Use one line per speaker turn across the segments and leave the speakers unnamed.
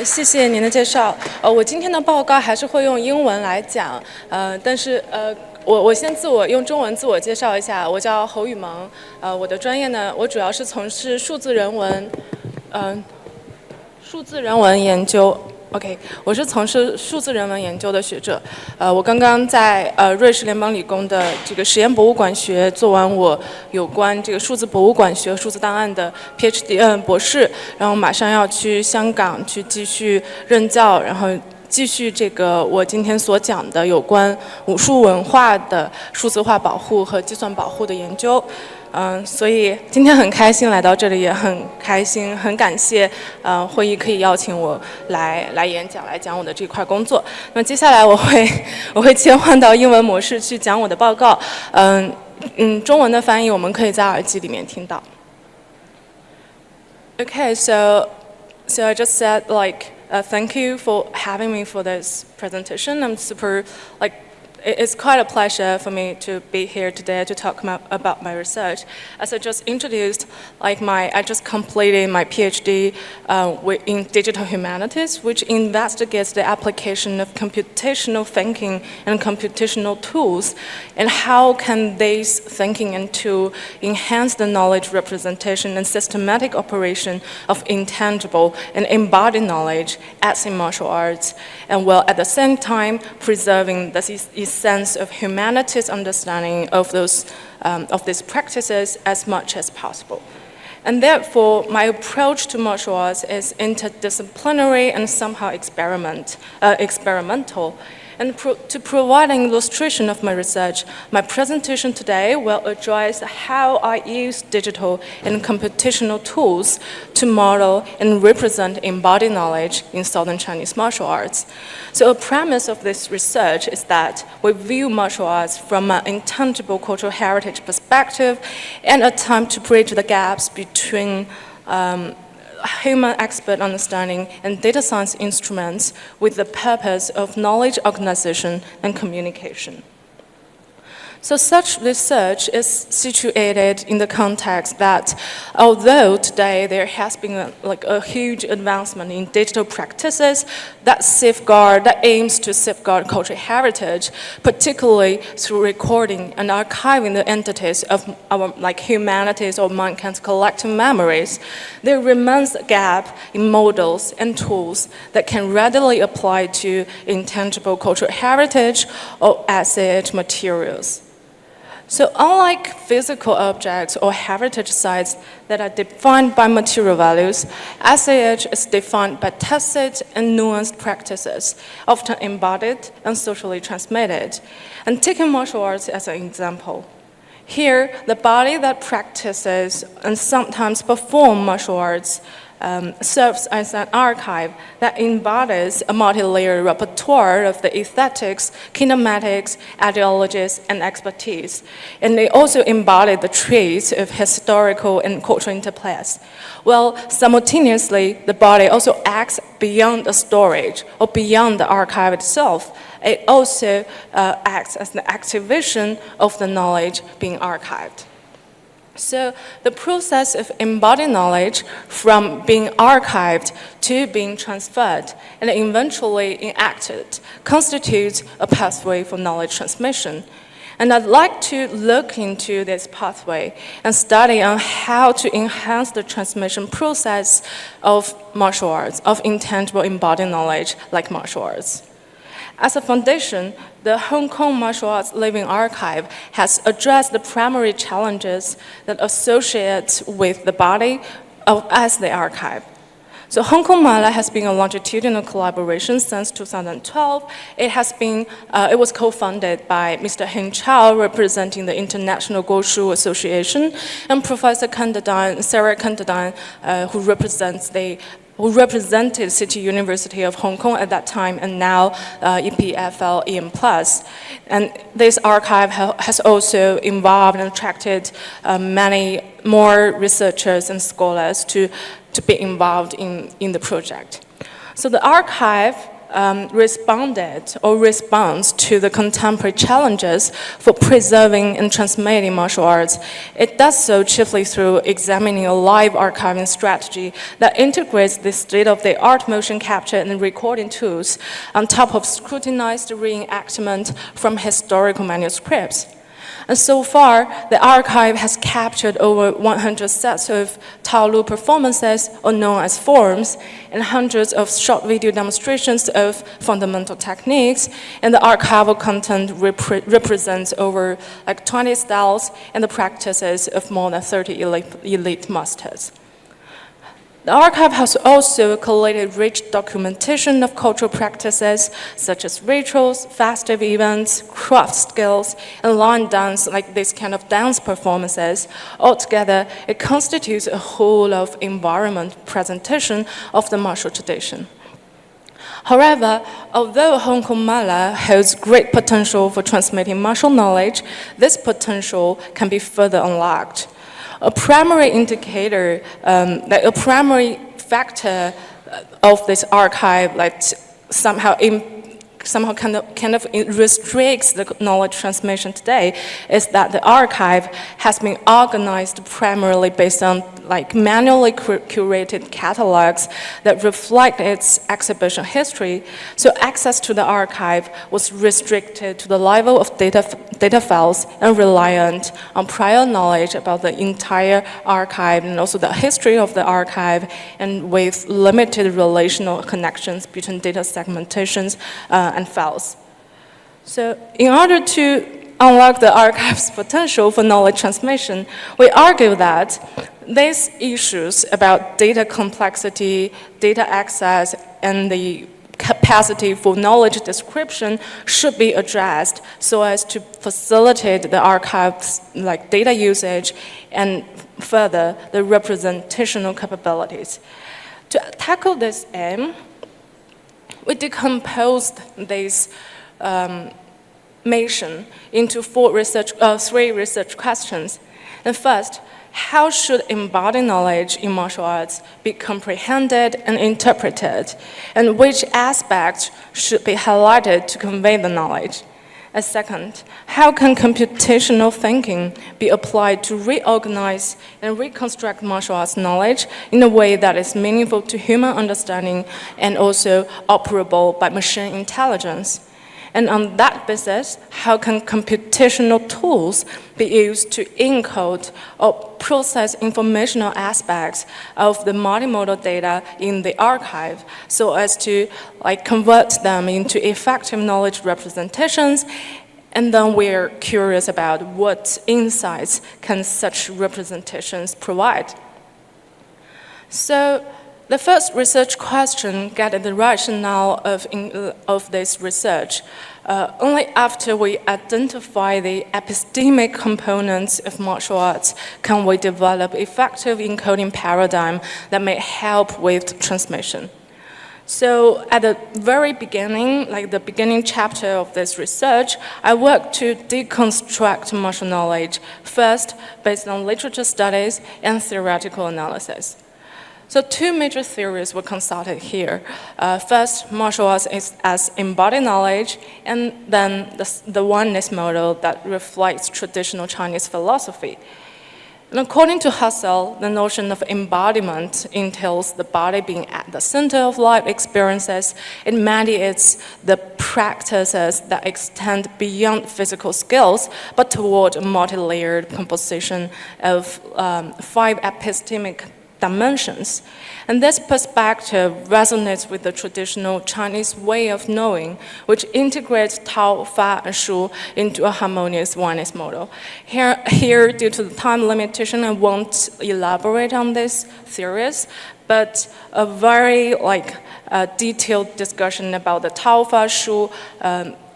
谢谢您的介绍。我今天的报告还是会用英文来讲，但是我先用中文自我介绍一下，我叫侯雨萌，我的专业呢，我主要是从事数字人文研究。OK， 我是从事数字人文研究的学者。我刚刚在瑞士联邦理工的这个实验博物馆学做完我有关这个数字博物馆学、数字档案的 PhD 博士，然后马上要去香港去继续任教，然后继续这个我今天所讲的有关武术文化的数字化保护和计算保护的研究。所以今天很开心来到这里，也很开心，很感谢会议可以邀请我来演讲，来讲我的这块工作。那么接下来我会切换到英文模式去讲我的报告。中文的翻译我们可以在耳机里面听到。Okay, so I just said thank you for having me for this presentation. I'm super It's quite a pleasure for me to be here today to talk about my research. As I just introduced, I just completed my PhD in digital humanities, which investigates the application of computational thinking and computational tools, and how can these thinking and tools enhance the knowledge representation and systematic operation of intangible and embodied knowledge as in martial arts, and while at the same time preserving the sense of humanity's understanding of these practices as much as possible. And therefore, my approach to martial arts is interdisciplinary and somehow experimental. And to provide an illustration of my research, my presentation today will address how I use digital and computational tools to model and represent embodied knowledge in Southern Chinese martial arts. So a premise of this research is that we view martial arts from an intangible cultural heritage perspective and attempt to bridge the gaps between human expert understanding and data science instruments with the purpose of knowledge organization and communication. So such research is situated in the context that although today there has been a huge advancement in digital practices that aims to safeguard cultural heritage, particularly through recording and archiving the entities of our humanities or mankind's collective memories, there remains a gap in models and tools that can readily apply to intangible cultural heritage or asset materials. So unlike physical objects or heritage sites that are defined by material values, SAH is defined by tacit and nuanced practices, often embodied and socially transmitted. And taking martial arts as an example, here the body that practices and sometimes performs martial arts serves as an archive that embodies a multi-layered repertoire of the aesthetics, kinematics, ideologies, and expertise. And they also embody the traits of historical and cultural interplays. Well, simultaneously, the body also acts beyond the storage or beyond the archive itself. It also acts as the activation of the knowledge being archived. So the process of embodied knowledge from being archived to being transferred and eventually enacted constitutes a pathway for knowledge transmission. And I'd like to look into this pathway and study on how to enhance the transmission process of martial arts, of intangible embodied knowledge like martial arts. As a foundation, the Hong Kong Martial Arts Living Archive has addressed the primary challenges that associate with the body as the archive. So Hong Kong MALA has been a longitudinal collaboration since 2012. It was co-founded by Mr. Heng Chao, representing the International Goshu Association, and Professor Sarah Kandadan, who represented City University of Hong Kong at that time, and now EPFL EM+. And this archive has also involved and attracted many more researchers and scholars to be involved in the project. So the archive responds to the contemporary challenges for preserving and transmitting martial arts. It does so chiefly through examining a live archiving strategy that integrates the state-of-the-art motion capture and recording tools on top of scrutinized reenactment from historical manuscripts. And so far, the archive has captured over 100 sets of Taolu performances, or known as forms, and hundreds of short video demonstrations of fundamental techniques. And the archival content represents over 20 styles and the practices of more than 30 elite masters. The archive has also collated rich documentation of cultural practices such as rituals, festive events, craft skills, and line dance, like this kind of dance performances. Altogether, it constitutes a whole of environment presentation of the martial tradition. However, although Hong Kong Mala holds great potential for transmitting martial knowledge, this potential can be further unlocked. A primary indicator, a primary factor of this archive, somehow kind of restricts the knowledge transmission today, is that the archive has been organized primarily based on manually curated catalogs that reflect its exhibition history. So access to the archive was restricted to the level of data files and reliant on prior knowledge about the entire archive and also the history of the archive, and with limited relational connections between data segmentations and files. So in order to unlock the archive's potential for knowledge transmission, we argue that these issues about data complexity, data access, and the capacity for knowledge description should be addressed so as to facilitate the archive's data usage and further the representational capabilities. To tackle this aim, we decomposed this mission into three research questions. And first, how should embodied knowledge in martial arts be comprehended and interpreted? And which aspects should be highlighted to convey the knowledge? And second, how can computational thinking be applied to reorganize and reconstruct martial arts knowledge in a way that is meaningful to human understanding and also operable by machine intelligence? And on that basis, how can computational tools be used to encode or process informational aspects of the multimodal data in the archive so as to convert them into effective knowledge representations? And then we're curious about what insights can such representations provide. So the first research question gathered the rationale of this research. Only after we identify the epistemic components of martial arts can we develop effective encoding paradigm that may help with transmission. So at the very beginning, the beginning chapter of this research, I worked to deconstruct martial knowledge, first based on literature studies and theoretical analysis. So two major theories were consulted here. First, martial arts is as embodied knowledge, and then the oneness model that reflects traditional Chinese philosophy. And according to Husserl, the notion of embodiment entails the body being at the center of life experiences. It mediates the practices that extend beyond physical skills, but toward a multi-layered composition of 5 epistemic dimensions. And this perspective resonates with the traditional Chinese way of knowing, which integrates Tao, Fa, and Shu into a harmonious oneness model. Here, due to the time limitation, I won't elaborate on these theories, but a very detailed discussion about the Tao, Fa, Shu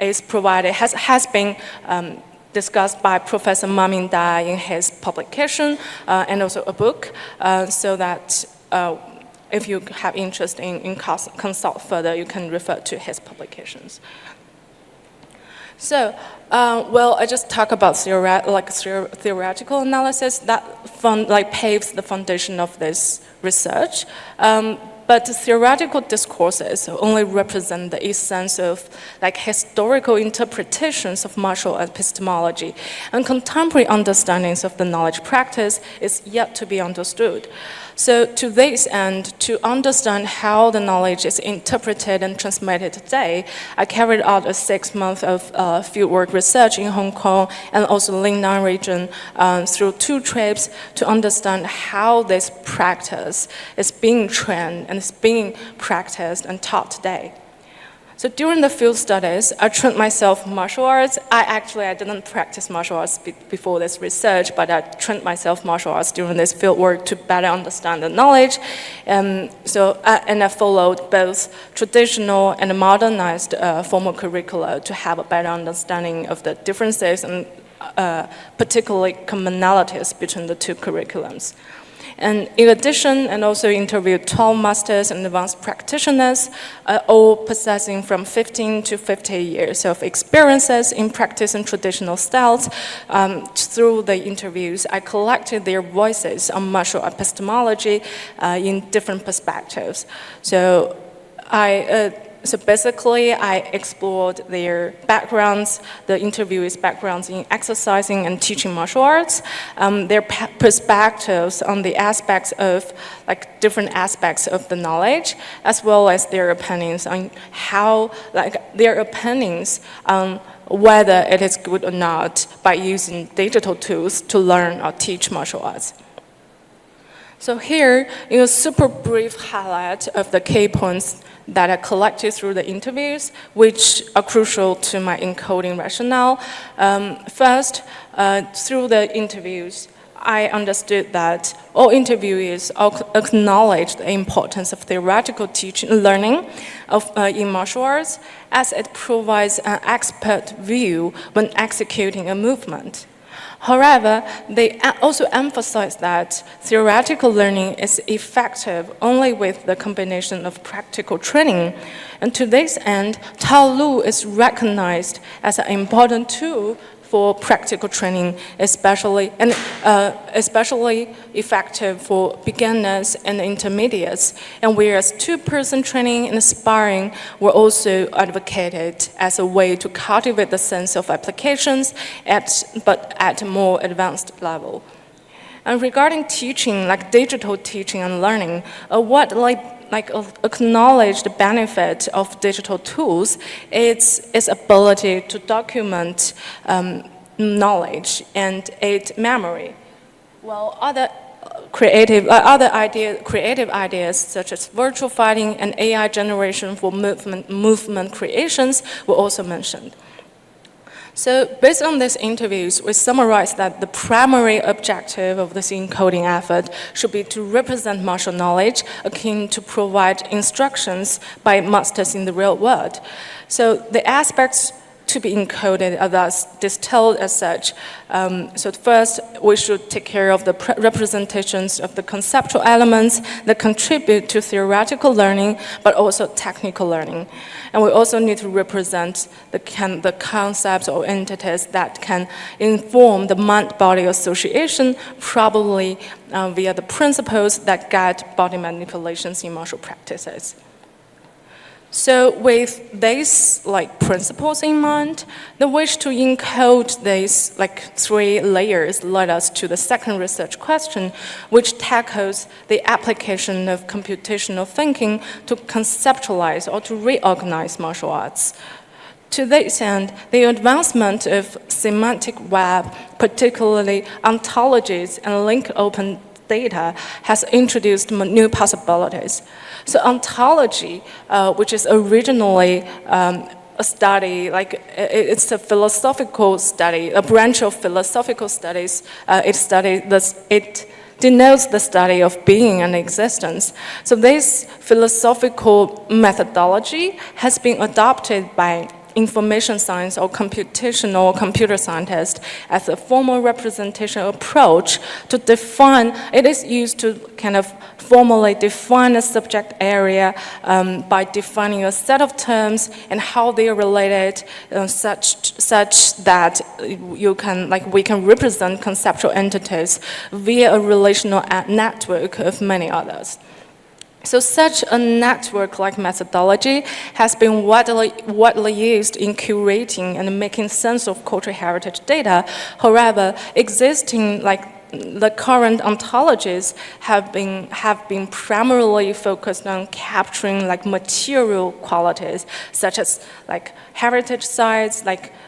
is provided, has been discussed by Professor Ma Mingdai in his publication and also a book, so that if you have interest in consult further, you can refer to his publications. So, I just talk about theoretical analysis that paves the foundation of this research. but theoretical discourses only represent the essence of like historical interpretations of martial epistemology, and contemporary understandings of the knowledge practice is yet to be understood. So to this end, to understand how the knowledge is interpreted and transmitted today, I carried out a 6 months of fieldwork research in Hong Kong and also Lingnan region through 2 trips to understand how this practice is being trained and is being practiced and taught today. So during the field studies, I trained myself martial arts. I didn't practice martial arts before this research, but I trained myself martial arts during this field work to better understand the knowledge. And I followed both traditional and modernized formal curricula to have a better understanding of the differences and particularly commonalities between the 2 curriculums. And in addition, and also interviewed 12 masters and advanced practitioners, all possessing from 15 to 50 years of experiences in practicing traditional styles. Through the interviews, I collected their voices on martial epistemology in different perspectives. So basically, I explored their backgrounds, the interviewees' backgrounds in exercising and teaching martial arts, their perspectives on the aspects of, like, different aspects of the knowledge, as well as their opinions on how, like, their opinions on whether it is good or not by using digital tools to learn or teach martial arts. So here, in a super brief highlight of the key points that I collected through the interviews, which are crucial to my encoding rationale. First, through the interviews, I understood that all interviewees acknowledge the importance of theoretical teaching and learning in martial arts, as it provides an expert view when executing a movement. However, they also emphasize that theoretical learning is effective only with the combination of practical training. And to this end, Tao Lu is recognized as an important tool for practical training, especially effective for beginners and intermediates. And whereas 2-person training and sparring were also advocated as a way to cultivate the sense of applications, but at a more advanced level. And regarding teaching, like digital teaching and learning, acknowledge the benefit of digital tools, its ability to document knowledge and its memory. While other creative ideas such as virtual fighting and AI generation for movement creations were also mentioned. So based on these interviews, we summarize that the primary objective of this encoding effort should be to represent martial knowledge akin to provide instructions by masters in the real world. So the aspects to be encoded are thus distilled as such. So first, we should take care of the representations of the conceptual elements that contribute to theoretical learning, but also technical learning. And we also need to represent the concepts or entities that can inform the mind-body association, probably via the principles that guide body manipulations in martial practices. So with these principles in mind, the wish to encode these 3 layers led us to the second research question, which tackles the application of computational thinking to conceptualize or to reorganize martial arts. To this end, the advancement of semantic web, particularly ontologies and link-open data, has introduced new possibilities. So ontology, which is originally a study, it's a philosophical study, a branch of philosophical studies. It denotes the study of being and existence. So this philosophical methodology has been adopted by information science or computational computer scientists as a formal representation approach to define. It is used to kind of formally define a subject area by defining a set of terms and how they are related, such that we can represent conceptual entities via a relational network of many others. So such a network-like methodology has been widely used in curating and making sense of cultural heritage data. However, existing the current ontologies have been primarily focused on capturing material qualities, such as heritage sites,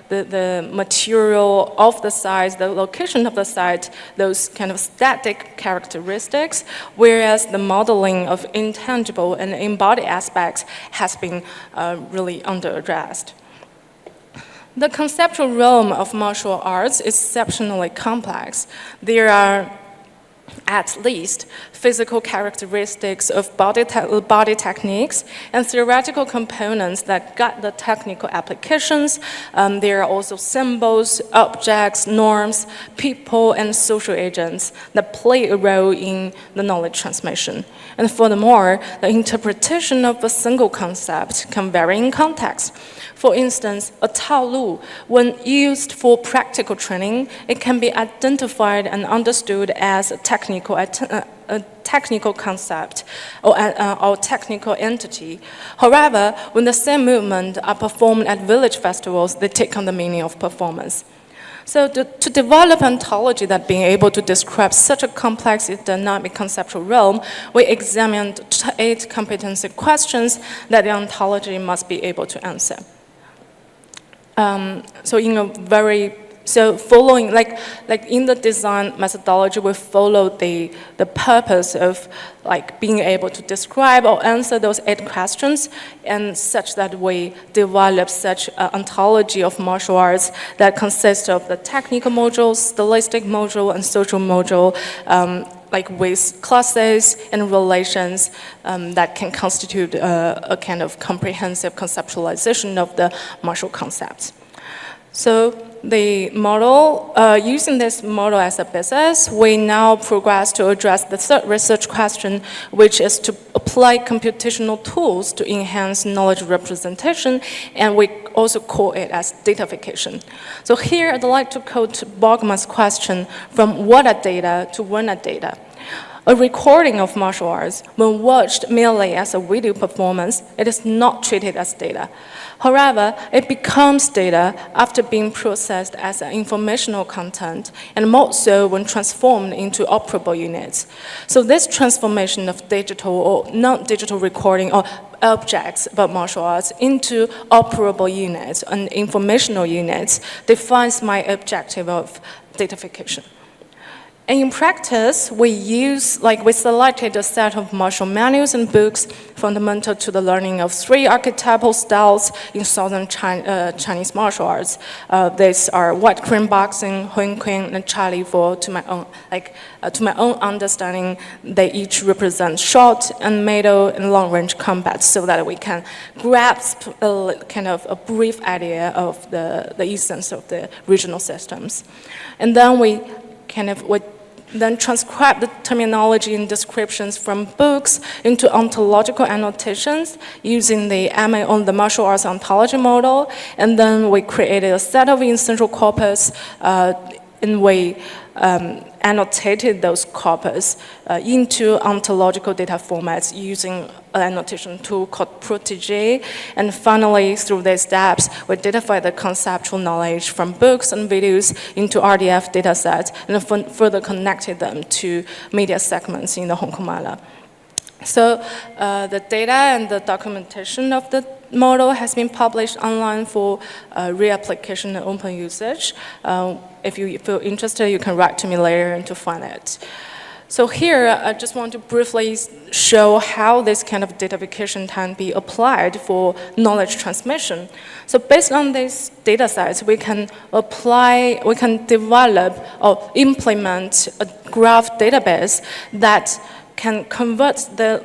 the material of the site, the location of the site, those kind of static characteristics, whereas the modeling of intangible and embodied aspects has been really under-addressed. The conceptual realm of martial arts is exceptionally complex. There are at least physical characteristics of body techniques and theoretical components that guide the technical applications. There are also symbols, objects, norms, people, and social agents that play a role in the knowledge transmission. And furthermore, the interpretation of a single concept can vary in context. For instance, a taolu, when used for practical training, it can be identified and understood as a technical concept or technical entity. However, when the same movement are performed at village festivals, they take on the meaning of performance. So to develop an ontology that being able to describe such a complex dynamic conceptual realm, we examined 8 competency questions that the ontology must be able to answer. So following, in the design methodology, we follow the purpose of being able to describe or answer those 8 questions, and such that we develop such an ontology of martial arts that consists of the technical module, stylistic module, and social module, with classes and relations that can constitute a kind of comprehensive conceptualization of the martial concepts. So the model, using this model as a basis, we now progress to address the third research question, which is to apply computational tools to enhance knowledge representation, and we also call it as datafication. So here I'd like to quote Bogman's question, from what are data to when are data? A recording of martial arts, when watched merely as a video performance, it is not treated as data. However, it becomes data after being processed as an informational content, and more so when transformed into operable units. So this transformation of digital or non-digital recording or objects about martial arts into operable units and informational units defines my objective of datafication. And in practice, we selected a set of martial manuals and books fundamental to the learning of 3 archetypal styles in Southern Chinese martial arts. These are White Crane boxing, Hun Kun, and Charlie Fu. To my own understanding, they each represent short and middle and long-range combat, so that we can grasp a brief idea of the essence of the regional systems. And then we then transcribe the terminology and descriptions from books into ontological annotations using the the martial arts ontology model, and then we created a set of essential corpus, and we annotated those corpus into ontological data formats using an annotation tool called Protégé. And finally, through these steps, we identified the conceptual knowledge from books and videos into RDF datasets and further connected them to media segments in the Hong Kong Mala. So the data and the documentation of the model has been published online for reapplication and open usage. If you feel interested, you can write to me later and to find it. So here, I just want to briefly show how this kind of datafication can be applied for knowledge transmission. So based on these data sets, we can develop or implement a graph database that can convert the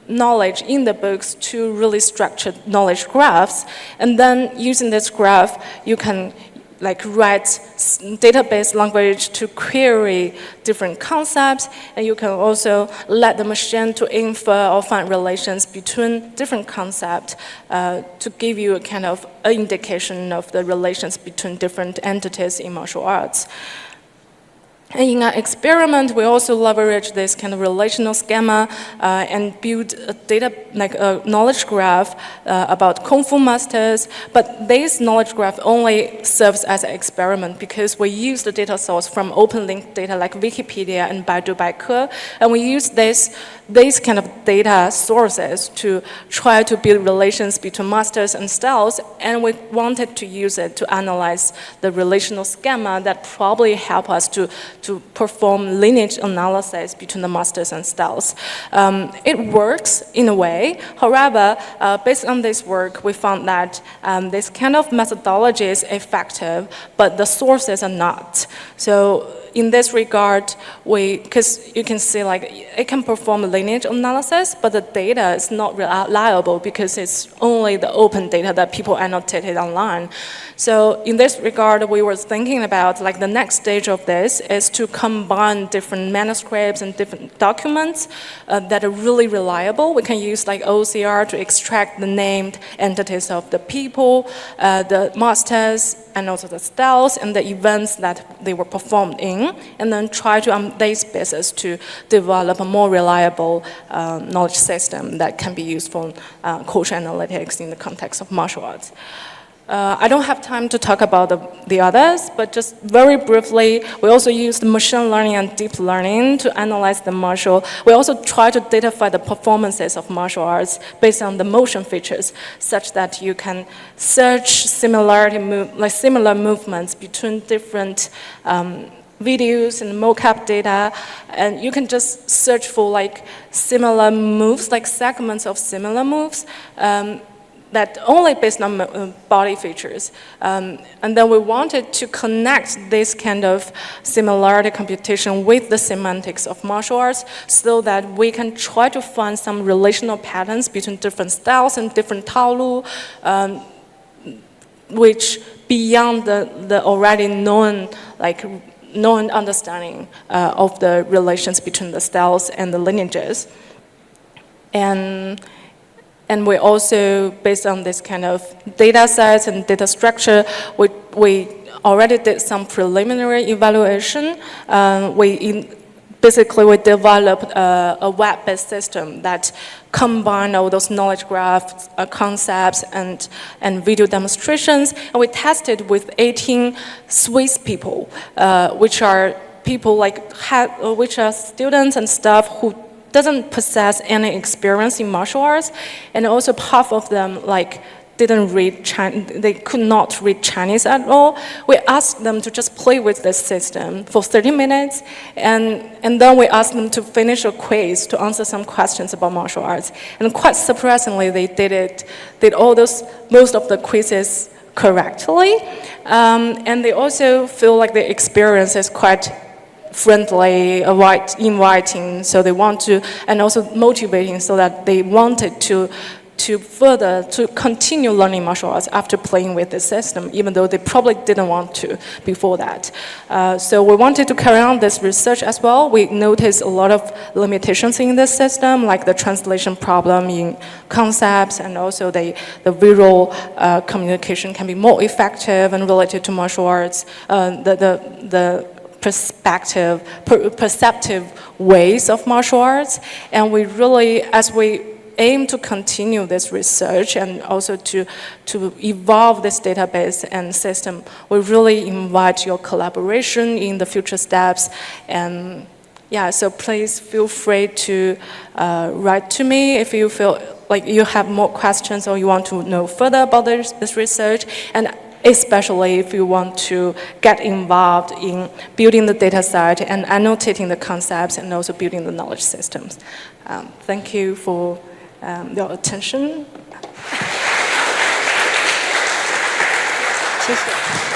knowledge in the books to really structured knowledge graphs. And then using this graph, you can write database language to query different concepts, and you can also let the machine to infer or find relations between different concepts to give you a kind of indication of the relations between different entities in martial arts. And in our experiment, we also leverage this kind of relational schema and build a data, like a knowledge graph about Kung Fu masters. But this knowledge graph only serves as an experiment because we use the data source from open link data like Wikipedia and Baidu Baike, and we use these kind of data sources to try to build relations between masters and styles, and we wanted to use it to analyze the relational schema that probably help us to perform lineage analysis between the masters and styles. It works in a way. However, based on this work, we found that this kind of methodology is effective, but the sources are not. So in this regard, because you can see like it can perform lineage analysis, but the data is not reliable because it's only the open data that people annotated online. So in this regard, we were thinking about like the next stage of this is to combine different manuscripts and different documents that are really reliable. We can use like OCR to extract the named entities of the people, the masters, and also the styles and the events that they were performed in, and then try to, on this basis, to develop a more reliable knowledge system that can be used for culture analytics in the context of martial arts. I don't have time to talk about the others, but just very briefly, we also used machine learning and deep learning to analyze the martial. We also try to datify the performances of martial arts based on the motion features, such that you can search similar movements between different videos and mocap data, and you can just search for like similar moves, like segments of similar moves. That only based on body features. And then we wanted to connect this kind of similarity computation with the semantics of martial arts so that we can try to find some relational patterns between different styles and different taolu, which beyond the already known, known understanding of the relations between the styles and the lineages. And we also, based on this kind of data sets and data structure, we already did some preliminary evaluation. Basically, we developed a web-based system that combined all those knowledge graphs, concepts, and video demonstrations. And we tested with 18 Swiss people, which are people which are students and staff who doesn't possess any experience in martial arts, and also half of them didn't read Chinese, they could not read Chinese at all. We asked them to just play with this system for 30 minutes, and then we asked them to finish a quiz to answer some questions about martial arts. And quite surprisingly, they did most of the quizzes correctly, and they also feel like the experience is quite friendly, inviting, so they want to, and also motivating, so that they wanted to continue learning martial arts after playing with the system, even though they probably didn't want to before that. So we wanted to carry on this research as well. We noticed a lot of limitations in this system, like the translation problem in concepts, and also the visual communication can be more effective and related to martial arts. The perceptive ways of martial arts, and we really, as we aim to continue this research and also to evolve this database and system, we really invite your collaboration in the future steps. And yeah, so please feel free to write to me if you feel like you have more questions or you want to know further about this research, and especially if you want to get involved in building the data set and annotating the concepts and also building the knowledge systems. Thank you for your attention.
谢谢。